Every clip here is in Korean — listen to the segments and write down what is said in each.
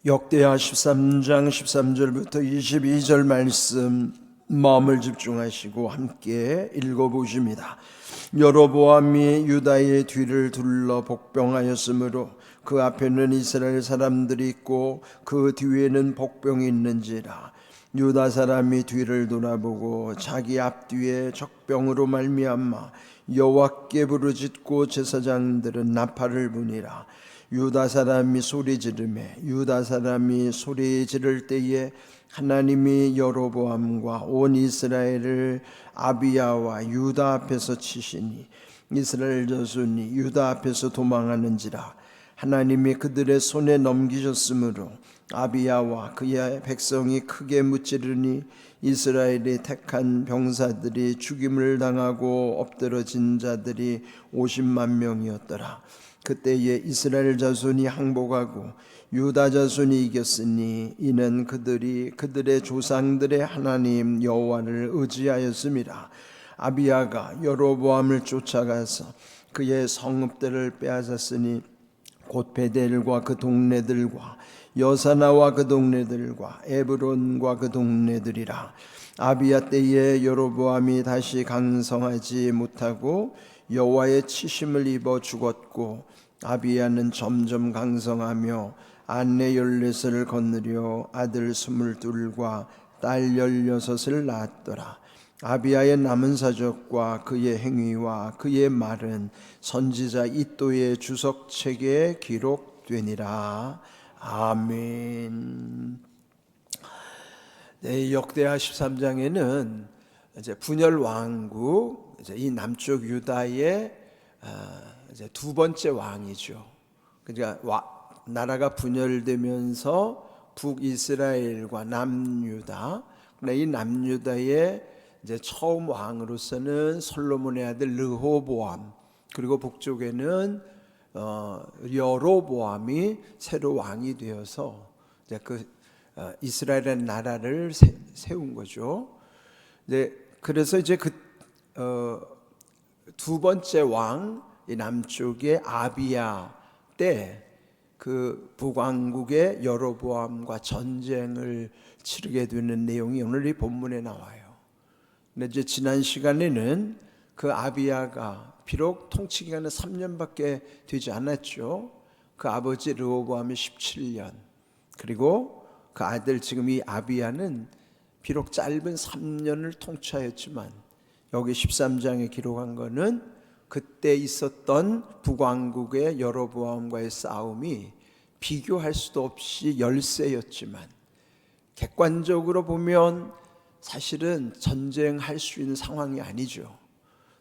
역대하 13장 13절부터 22절 말씀 마음을 집중하시고 함께 읽어보십니다. 여로보암이 유다의 뒤를 둘러 복병하였으므로 그 앞에는 이스라엘 사람들이 있고 그 뒤에는 복병이 있는지라. 유다 사람이 뒤를 돌아보고 자기 앞뒤에 적병으로 말미암아 여호와께 부르짖고 제사장들은 나팔을 부니라. 유다 사람이 소리 지르매 유다 사람이 소리 지를 때에 하나님이 여로보암과 온 이스라엘을 아비야와 유다 앞에서 치시니 이스라엘 자손이 유다 앞에서 도망하는지라. 하나님이 그들의 손에 넘기셨으므로 아비야와 그의 백성이 크게 무찌르니 이스라엘이 택한 병사들이 죽임을 당하고 엎드러진 자들이 50만 명이었더라. 그때에 이스라엘 자손이 항복하고 유다 자손이 이겼으니 이는 그들이 그들의 조상들의 하나님 여호와를 의지하였음이라. 아비야가 여로보암을 쫓아가서 그의 성읍들을 빼앗았으니 곧 베델과 그 동네들과 여사나와 그 동네들과 에브론과 그 동네들이라. 아비야 때에 여로보암이 다시 강성하지 못하고 여호와의 치심을 입어 죽었고 아비야는 점점 강성하며 아내 14을 거느려 아들 22과 딸 16을 낳았더라. 아비야의 남은 사적과 그의 행위와 그의 말은 선지자 이도의 주석책에 기록되니라. 아멘. 네, 역대하 13장에는 이제 분열 왕국, 이제 이 남쪽 유다의 이제 두 번째 왕이죠. 그러니까 나라가 분열되면서 북이스라엘과 남유다, 이 남유다의 이제 처음 왕으로서는 솔로몬의 아들 르호보암, 그리고 북쪽에는 여로보암이 새로 왕이 되어서 이제 그 이스라엘의 나라를 세운 거죠. 네, 그래서 이제 그 두 번째 왕, 이 남쪽의 아비야 때 그 북왕국의 여로보암과 전쟁을 치르게 되는 내용이 오늘 이 본문에 나와요. 근데 이제 지난 시간에는 그 아비야가 비록 통치 기간은 3년밖에 되지 않았죠. 그 아버지 르호보암이 17년, 그리고 그 아들 지금 이 아비야는 비록 짧은 3년을 통치하였지만 여기 13장에 기록한 거는 그때 있었던 북왕국의 여로보암과의 싸움이 비교할 수도 없이 열세였지만 객관적으로 보면 사실은 전쟁할 수 있는 상황이 아니죠.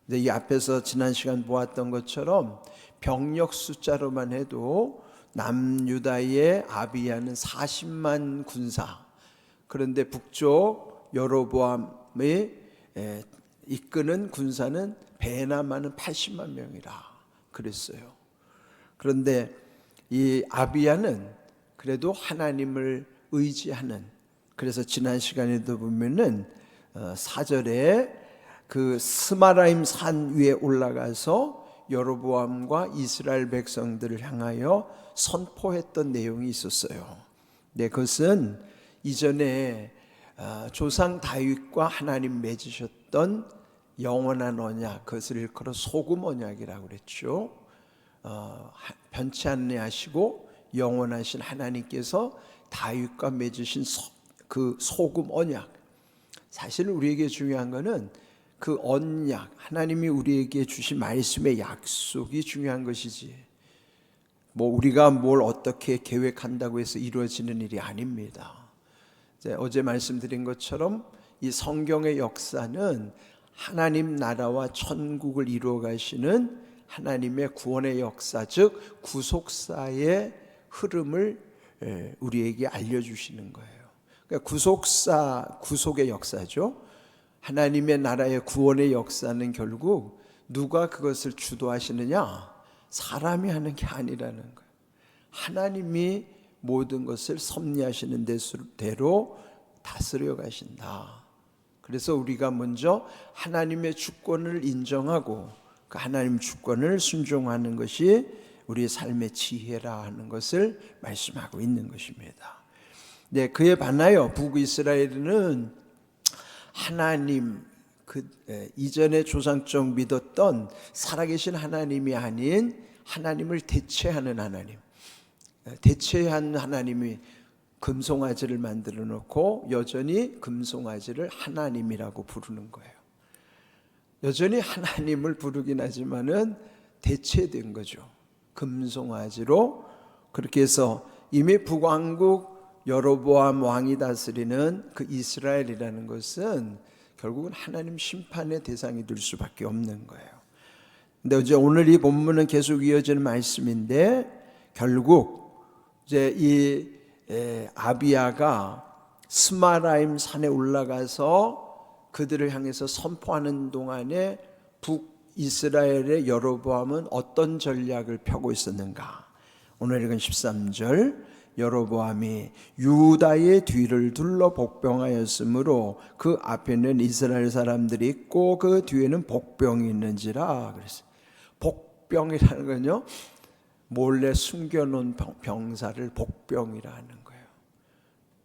근데 이 앞에서 지난 시간 보았던 것처럼 병력 숫자로만 해도 남유다의 아비야는 40만 군사, 그런데 북쪽 여로보암이 이끄는 군사는 배나 많은 80만 명이라 그랬어요. 그런데 이 아비야는 그래도 하나님을 의지하는, 그래서 지난 시간에도 보면은 4절에 그 스마라임 산 위에 올라가서 여로보암과 이스라엘 백성들을 향하여 선포했던 내용이 있었어요. 네, 그것은 이전에 조상 다윗과 하나님 맺으셨던 영원한 언약, 그것을 일컬어 소금 언약이라고 그랬죠. 변치 않으시고 영원하신 하나님께서 다윗과 맺으신 그 소금 언약. 사실 우리에게 중요한 것은 그 언약, 하나님이 우리에게 주신 말씀의 약속이 중요한 것이지, 뭐 우리가 뭘 어떻게 계획한다고 해서 이루어지는 일이 아닙니다. 어제 말씀드린 것처럼 이 성경의 역사는 하나님 나라와 천국을 이루어 가시는 하나님의 구원의 역사, 즉 구속사의 흐름을 우리에게 알려주시는 거예요. 그러니까 구속의 역사죠. 하나님의 나라의 구원의 역사는 결국 누가 그것을 주도하시느냐? 사람이 하는 게 아니라는 거예요. 하나님이 모든 것을 섭리하시는 대로 다스려 가신다. 그래서 우리가 먼저 하나님의 주권을 인정하고 그 하나님 주권을 순종하는 것이 우리의 삶의 지혜라 하는 것을 말씀하고 있는 것입니다. 네, 그에 반하여 북이스라엘은 하나님 이전에 조상적 믿었던 살아계신 하나님이 아닌 하나님을 대체하는 하나님, 대체한 하나님이 금송아지를 만들어 놓고 여전히 금송아지를 하나님이라고 부르는 거예요. 여전히 하나님을 부르긴 하지만은 대체된 거죠. 금송아지로. 그렇게 해서 이미 북왕국 여로보암 왕이 다스리는 그 이스라엘이라는 것은 결국은 하나님 심판의 대상이 될 수밖에 없는 거예요. 근데 이제 오늘 이 본문은 계속 이어지는 말씀인데, 결국 이제 이 아비야가 스마라임 산에 올라가서 그들을 향해서 선포하는 동안에 북이스라엘의 여로보암은 어떤 전략을 펴고 있었는가? 오늘 읽은 13절, 여로보암이 유다의 뒤를 둘러 복병하였으므로 그 앞에는 이스라엘 사람들이 있고 그 뒤에는 복병이 있는지라 그랬어요. 복병이라는 건요, 몰래 숨겨놓은 병사를 복병이라 하는 거예요.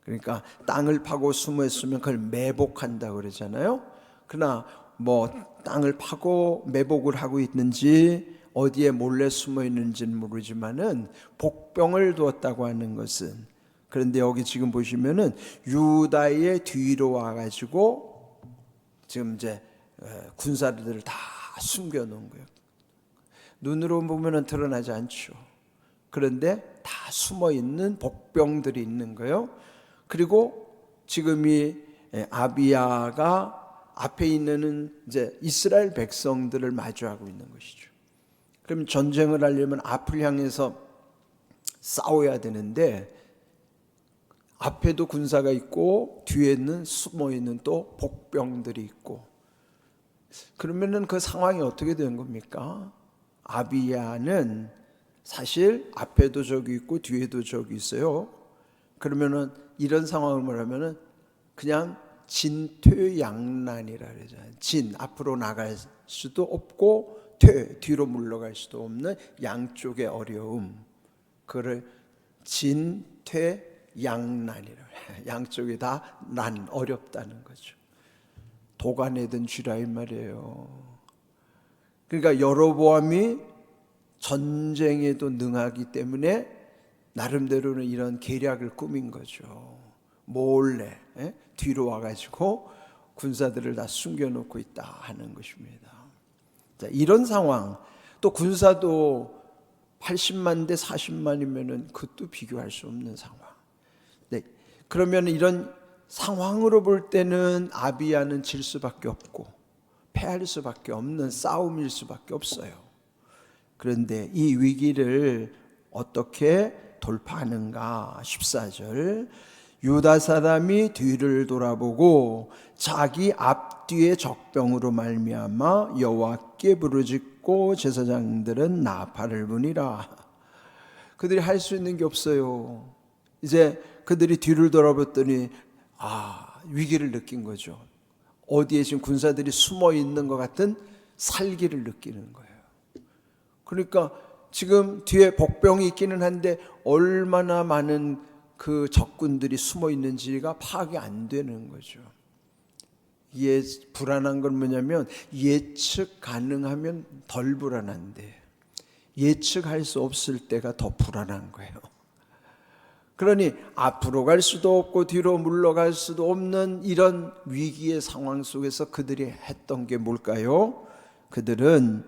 그러니까 땅을 파고 숨어 있으면 그걸 매복한다고 그러잖아요. 그러나 뭐 땅을 파고 매복을 하고 있는지 어디에 몰래 숨어 있는지는 모르지만은 복병을 두었다고 하는 것은, 그런데 여기 지금 보시면은 유다의 뒤로 와가지고 지금 이제 군사들을 다 숨겨놓은 거예요. 눈으로 보면은 드러나지 않죠. 그런데 다 숨어 있는 복병들이 있는 거예요. 그리고 지금 이 아비야가 앞에 있는 이제 이스라엘 백성들을 마주하고 있는 것이죠. 그럼 전쟁을 하려면 앞을 향해서 싸워야 되는데 앞에도 군사가 있고 뒤에는 숨어있는 또 복병들이 있고, 그러면은 그 상황이 어떻게 되는 겁니까? 아비야는 사실 앞에도 적이 있고 뒤에도 적이 있어요. 그러면은 이런 상황을 말하면은 그냥 진퇴양난이라 그러잖아요. 진, 앞으로 나갈 수도 없고 퇴, 뒤로 물러갈 수도 없는 양쪽의 어려움, 그를 진퇴양난이라, 양쪽이 다 난, 어렵다는 거죠. 도가내든 쥐라 이 말이에요. 그러니까 여로보암이 전쟁에도 능하기 때문에 나름대로는 이런 계략을 꾸민 거죠. 몰래 뒤로 와가지고 군사들을 다 숨겨놓고 있다 하는 것입니다. 자, 이런 상황, 또 군사도 80만 대 40만이면은 그것도 비교할 수 없는 상황. 네, 그러면 이런 상황으로 볼 때는 아비야는 질 수밖에 없고 패할 수밖에 없는 싸움일 수밖에 없어요. 그런데 이 위기를 어떻게 돌파하는가? 14절, 유다 사람이 뒤를 돌아보고 자기 앞뒤의 적병으로 말미암아 여호와께 부르짖고 제사장들은 나팔을 부니라. 그들이 할 수 있는 게 없어요. 이제 그들이 뒤를 돌아봤더니 위기를 느낀 거죠. 어디에 지금 군사들이 숨어 있는 것 같은 살기를 느끼는 거예요. 그러니까 지금 뒤에 복병이 있기는 한데 얼마나 많은 그 적군들이 숨어 있는지가 파악이 안 되는 거죠. 불안한 건 뭐냐면 예측 가능하면 덜 불안한데 예측할 수 없을 때가 더 불안한 거예요. 그러니 앞으로 갈 수도 없고 뒤로 물러갈 수도 없는 이런 위기의 상황 속에서 그들이 했던 게 뭘까요? 그들은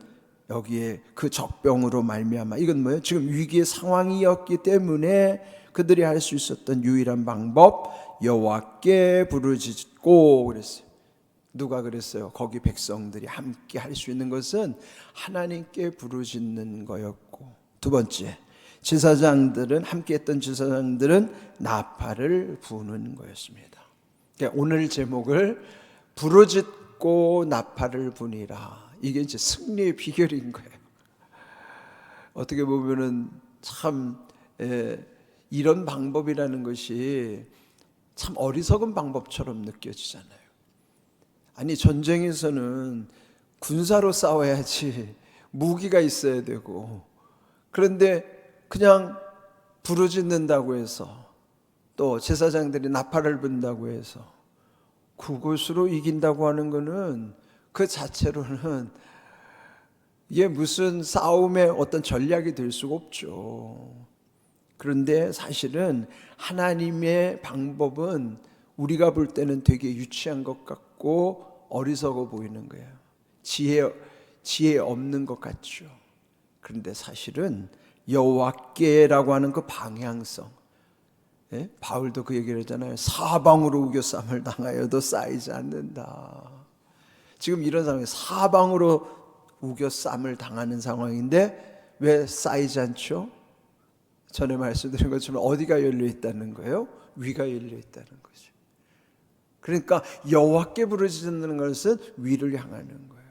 여기에 그 적병으로 말미암아, 이건 뭐예요? 지금 위기의 상황이었기 때문에 그들이 할 수 있었던 유일한 방법, 여호와께 부르짖고 그랬어요. 누가 그랬어요? 거기 백성들이 함께 할 수 있는 것은 하나님께 부르짖는 거였고, 두 번째, 제사장들은, 함께했던 제사장들은 나팔을 부는 거였습니다. 그러니까 오늘 제목을 부르짖고 나팔을 부니라, 이게 이제 승리의 비결인 거예요. 어떻게 보면은 참 이런 방법이라는 것이 참 어리석은 방법처럼 느껴지잖아요. 아니, 전쟁에서는 군사로 싸워야지 무기가 있어야 되고, 그런데 그냥 부르짖는다고 해서 또 제사장들이 나팔을 분다고 해서 그것으로 이긴다고 하는 것은 그 자체로는 이게 무슨 싸움의 어떤 전략이 될 수가 없죠. 그런데 사실은 하나님의 방법은 우리가 볼 때는 되게 유치한 것 같고 어리석어 보이는 거예요. 지혜 없는 것 같죠. 그런데 사실은 여호와께라고 하는 그 방향성, 바울도 그 얘기를 하잖아요. 사방으로 우겨쌈을 당하여도 쌓이지 않는다. 지금 이런 상황이 사방으로 우겨쌈을 당하는 상황인데 왜 쌓이지 않죠? 전에 말씀드린 것처럼 어디가 열려 있다는 거예요? 위가 열려 있다는 거죠. 그러니까 여호와께 부르짖는 것은 위를 향하는 거예요.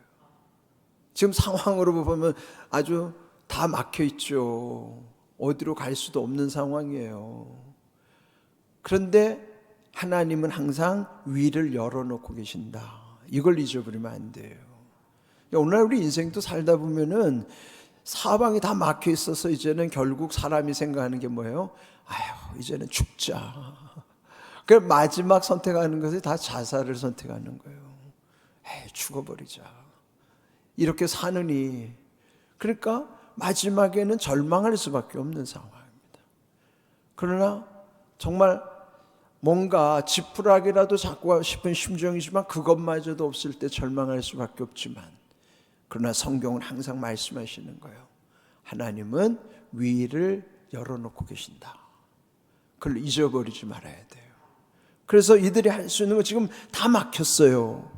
지금 상황으로 보면 아주 다 막혀 있죠. 어디로 갈 수도 없는 상황이에요. 그런데 하나님은 항상 위를 열어놓고 계신다. 이걸 잊어버리면 안 돼요. 오늘날 우리 인생도 살다 보면은 사방이 다 막혀 있어서 이제는 결국 사람이 생각하는 게 뭐예요? 아휴, 이제는 죽자. 그 마지막 선택하는 것이 다 자살을 선택하는 거예요. 에이, 죽어버리자. 이렇게 사느니, 그러니까 마지막에는 절망할 수밖에 없는 상황입니다. 그러나 정말 뭔가 지푸라기라도 잡고 싶은 심정이지만 그것마저도 없을 때 절망할 수밖에 없지만, 그러나 성경은 항상 말씀하시는 거예요. 하나님은 위를 열어놓고 계신다. 그걸 잊어버리지 말아야 돼요. 그래서 이들이 할 수 있는 거 지금 다 막혔어요.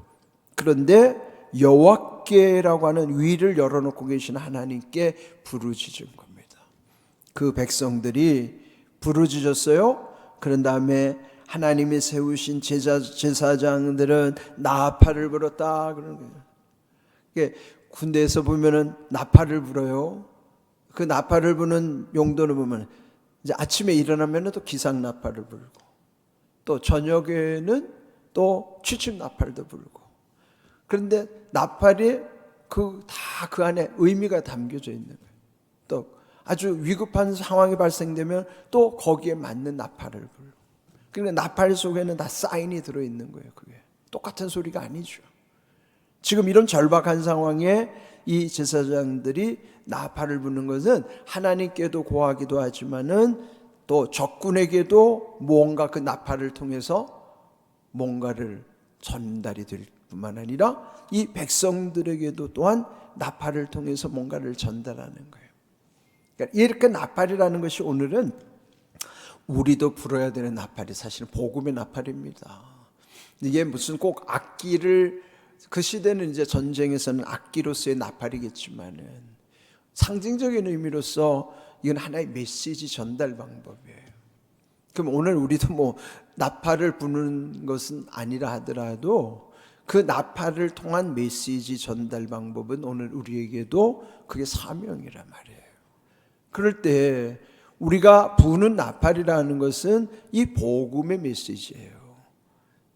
그런데 여호와께라고 하는 위를 열어놓고 계신 하나님께 부르짖은 겁니다. 그 백성들이 부르짖었어요. 그런 다음에 하나님이 세우신 제사장들은 나팔을 불었다 그러는 거예요. 군대에서 보면은 나팔을 불어요. 그 나팔을 부는 용도를 보면 이제 아침에 일어나면은 또 기상 나팔을 불고, 또 저녁에는 또 취침 나팔도 불고. 그런데 나팔이 다 그 안에 의미가 담겨져 있는 거예요. 또 아주 위급한 상황이 발생되면 또 거기에 맞는 나팔을 불고. 그러니까 나팔 속에는 다 사인이 들어있는 거예요. 그게 똑같은 소리가 아니죠. 지금 이런 절박한 상황에 이 제사장들이 나팔을 부는 것은 하나님께도 고하기도 하지만은 또 적군에게도 뭔가 그 나팔을 통해서 뭔가를 전달이 될 뿐만 아니라 이 백성들에게도 또한 나팔을 통해서 뭔가를 전달하는 거예요. 그러니까 이렇게 나팔이라는 것이 오늘은 우리도 불어야 되는 나팔이 사실은 복음의 나팔입니다. 이게 무슨 꼭 악기를, 그 시대는 이제 전쟁에서는 악기로서의 나팔이겠지만은 상징적인 의미로서 이건 하나의 메시지 전달 방법이에요. 그럼 오늘 우리도 뭐 나팔을 부는 것은 아니라 하더라도 그 나팔을 통한 메시지 전달 방법은 오늘 우리에게도 그게 사명이란 말이에요. 그럴 때 우리가 부는 나팔이라는 것은 이 복음의 메시지예요.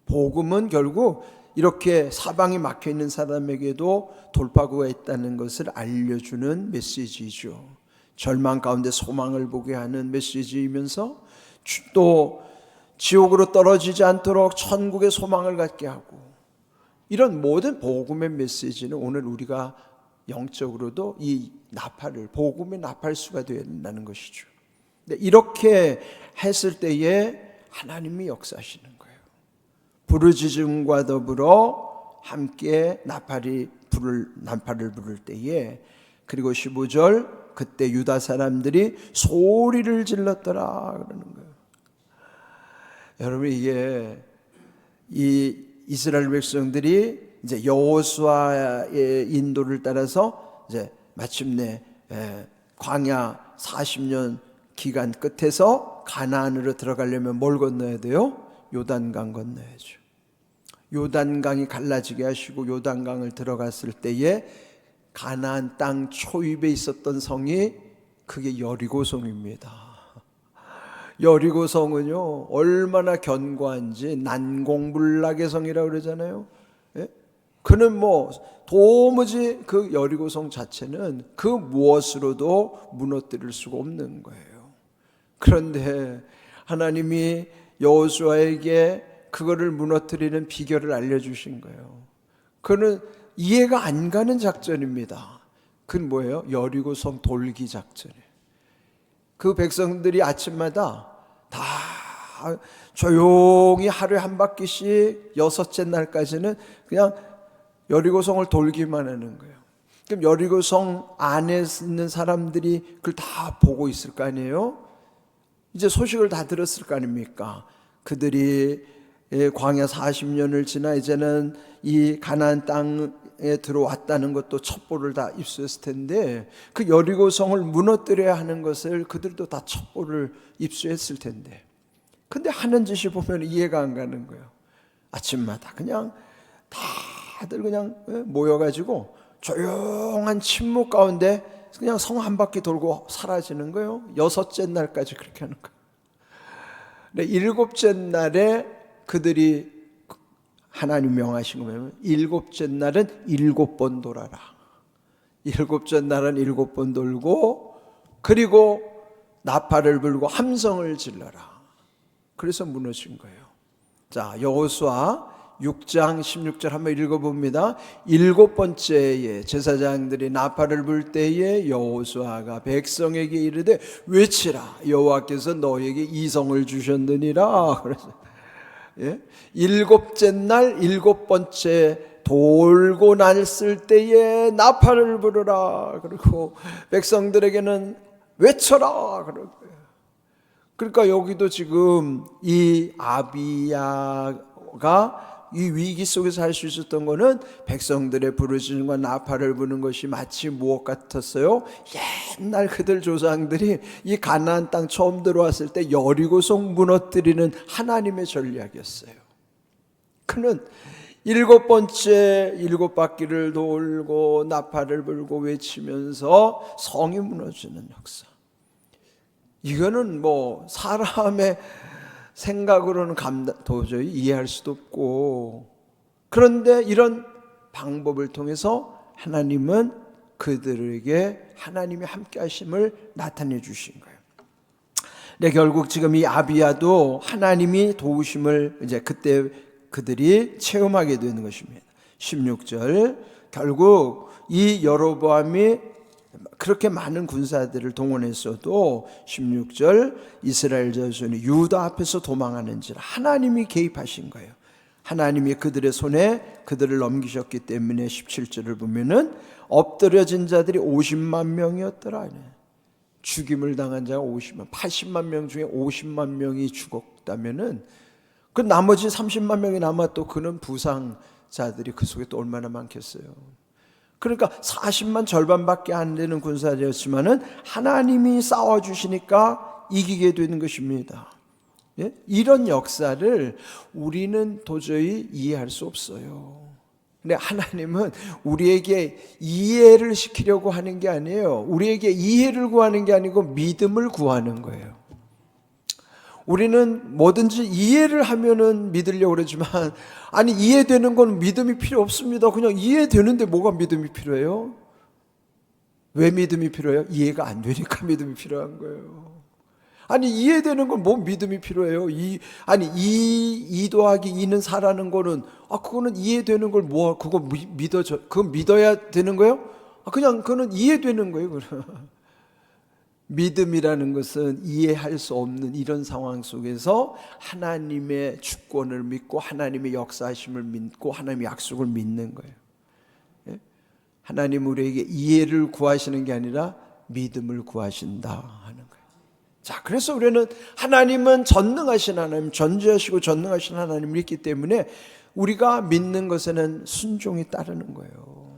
복음은 결국 이렇게 사방이 막혀 있는 사람에게도 돌파구가 있다는 것을 알려주는 메시지죠. 절망 가운데 소망을 보게 하는 메시지이면서 또 지옥으로 떨어지지 않도록 천국의 소망을 갖게 하고, 이런 모든 복음의 메시지는 오늘 우리가 영적으로도 이 나팔을, 복음의 나팔수가 되어야 된다는 것이죠. 이렇게 했을 때에 하나님이 역사하시는 거예요. 부르짖음과 더불어 함께 나팔을 부를 때에, 그리고 15절, 그때 유다 사람들이 소리를 질렀더라 그러는 거예요. 여러분, 이게 이 이스라엘 백성들이 이제 여호수아의 인도를 따라서 이제 마침내 광야 40년 기간 끝에서 가나안으로 들어가려면 뭘 건너야 돼요? 요단강 건너야죠. 요단강이 갈라지게 하시고 요단강을 들어갔을 때에 가나안 땅 초입에 있었던 성이 그게 여리고성입니다. 여리고성은요 얼마나 견고한지 난공불락의 성이라고 그러잖아요. 그는 뭐 도무지 그 여리고성 자체는 그 무엇으로도 무너뜨릴 수가 없는 거예요. 그런데 하나님이 여호수아에게 그거를 무너뜨리는 비결을 알려주신 거예요. 그거는 이해가 안 가는 작전입니다. 그건 뭐예요? 여리고성 돌기 작전이에요. 그 백성들이 아침마다 다 조용히 하루에 한 바퀴씩 6째 날까지는 그냥 여리고성을 돌기만 하는 거예요. 그럼 여리고성 안에 있는 사람들이 그걸 다 보고 있을 거 아니에요? 이제 소식을 다 들었을 거 아닙니까? 그들이 광야 40년을 지나 이제는 이 가나안 땅에 들어왔다는 것도 첩보를 다 입수했을 텐데, 그 여리고성을 무너뜨려야 하는 것을 그들도 다 첩보를 입수했을 텐데, 근데 하는 짓이 보면 이해가 안 가는 거예요. 아침마다 그냥 다들 그냥 모여가지고 조용한 침묵 가운데 그냥 성 한 바퀴 돌고 사라지는 거예요. 6째 날까지 그렇게 하는 거예요. 근데 7째 날에 그들이 하나님 명하신 거면 7째 날은 7번 돌아라. 7째 날은 7번 돌고 그리고 나팔을 불고 함성을 질러라. 그래서 무너진 거예요. 자, 여호수아 6장 16절 한번 읽어봅니다. 7번째에 제사장들이 나팔을 불 때에 여호수아가 백성에게 이르되 외치라, 여호와께서 너에게 이성을 주셨느니라. 그래서 7째 날 7번째 돌고 났을 때에 나팔을 부르라. 그리고 백성들에게는 외쳐라. 그러니까 여기도 지금 이 아비야가 이 위기 속에서 할 수 있었던 거는 백성들의 부르짖음과 나팔을 부는 것이 마치 무엇 같았어요? 옛날 그들 조상들이 이 가나안 땅 처음 들어왔을 때 여리고성 무너뜨리는 하나님의 전략이었어요. 그는 7번째 7바퀴를 돌고 나팔을 불고 외치면서 성이 무너지는 역사. 이거는 뭐 사람의 생각으로는 도저히 이해할 수도 없고, 그런데 이런 방법을 통해서 하나님은 그들에게 하나님의 함께 하심을 나타내 주신 거예요. 네, 결국 지금 이 아비야도 하나님이 도우심을 이제 그때 그들이 체험하게 되는 것입니다. 16절, 결국 이 여로보암이 그렇게 많은 군사들을 동원했어도 16절 이스라엘 자손이 유다 앞에서 도망하는지라 하나님이 개입하신 거예요. 하나님이 그들의 손에 그들을 넘기셨기 때문에 17절을 보면은 엎드려진 자들이 50만 명이었더라. 죽임을 당한 자가 80만 명 중에 50만 명이 죽었다면은 그 나머지 30만 명이 남았도 그는 부상자들이 그 속에 또 얼마나 많겠어요. 그러니까 40만 절반밖에 안 되는 군사였지만은 하나님이 싸워주시니까 이기게 되는 것입니다. 예? 이런 역사를 우리는 도저히 이해할 수 없어요. 근데 하나님은 우리에게 이해를 시키려고 하는 게 아니에요. 우리에게 이해를 구하는 게 아니고 믿음을 구하는 거예요. 우리는 뭐든지 이해를 하면은 믿으려고 그러지만, 아니 이해되는 건 믿음이 필요 없습니다. 그냥 이해되는데 뭐가 믿음이 필요해요? 왜 믿음이 필요해요? 이해가 안 되니까 믿음이 필요한 거예요. 아니 이해되는 건 뭐 믿음이 필요해요? 2 더하기 2는 4라는 거는 그거는 이해되는 걸 뭐 그거 그거 믿어야 되는 거예요? 그냥 그거는 이해되는 거예요. 믿음이라는 것은 이해할 수 없는 이런 상황 속에서 하나님의 주권을 믿고 하나님의 역사하심을 믿고 하나님의 약속을 믿는 거예요. 하나님 우리에게 이해를 구하시는 게 아니라 믿음을 구하신다 하는 거예요. 자, 그래서 우리는 하나님은 전능하신 하나님, 전지하시고 전능하신 하나님을 믿기 때문에 우리가 믿는 것에는 순종이 따르는 거예요.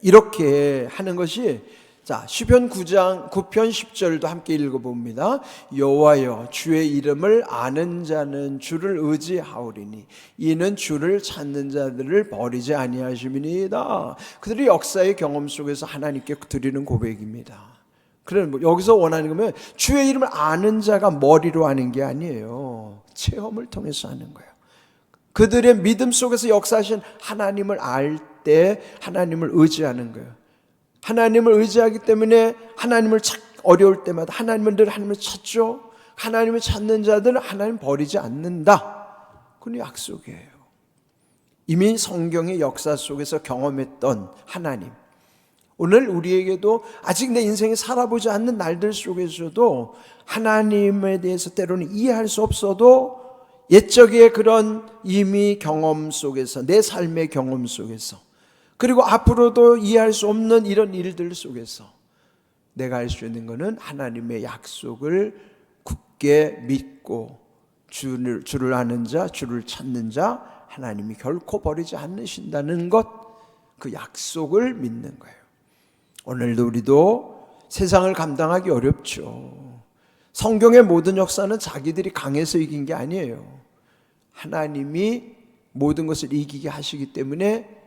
이렇게 하는 것이, 자, 시편 9장 9편 10절도 함께 읽어봅니다. 여호와여, 주의 이름을 아는 자는 주를 의지하오리니 이는 주를 찾는 자들을 버리지 아니하심이니이다. 그들이 역사의 경험 속에서 하나님께 드리는 고백입니다. 그럼 여기서 원하는 거면 주의 이름을 아는 자가 머리로 아는 게 아니에요. 체험을 통해서 하는 거예요. 그들의 믿음 속에서 역사하신 하나님을 알 때 하나님을 의지하는 거예요. 하나님을 의지하기 때문에 하나님을 어려울 때마다 하나님을 늘 하나님을 찾죠. 하나님을 찾는 자들은 하나님 버리지 않는다. 그건 약속이에요. 이미 성경의 역사 속에서 경험했던 하나님, 오늘 우리에게도 아직 내 인생에 살아보지 않는 날들 속에서도 하나님에 대해서 때로는 이해할 수 없어도 옛적의 그런 이미 경험 속에서, 내 삶의 경험 속에서, 그리고 앞으로도 이해할 수 없는 이런 일들 속에서 내가 알 수 있는 것은 하나님의 약속을 굳게 믿고 주를 아는 자, 주를 찾는 자 하나님이 결코 버리지 않으신다는 것, 그 약속을 믿는 거예요. 오늘도 우리도 세상을 감당하기 어렵죠. 성경의 모든 역사는 자기들이 강해서 이긴 게 아니에요. 하나님이 모든 것을 이기게 하시기 때문에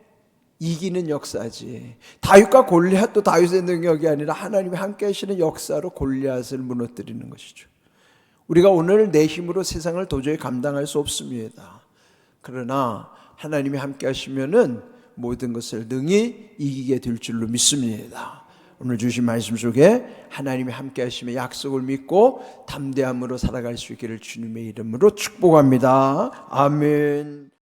이기는 역사지. 다윗과 골리앗도 다윗의 능력이 아니라 하나님이 함께 하시는 역사로 골리앗을 무너뜨리는 것이죠. 우리가 오늘 내 힘으로 세상을 도저히 감당할 수 없습니다. 그러나 하나님이 함께 하시면은 모든 것을 능히 이기게 될 줄로 믿습니다. 오늘 주신 말씀 속에 하나님이 함께 하시며 약속을 믿고 담대함으로 살아갈 수 있기를 주님의 이름으로 축복합니다. 아멘.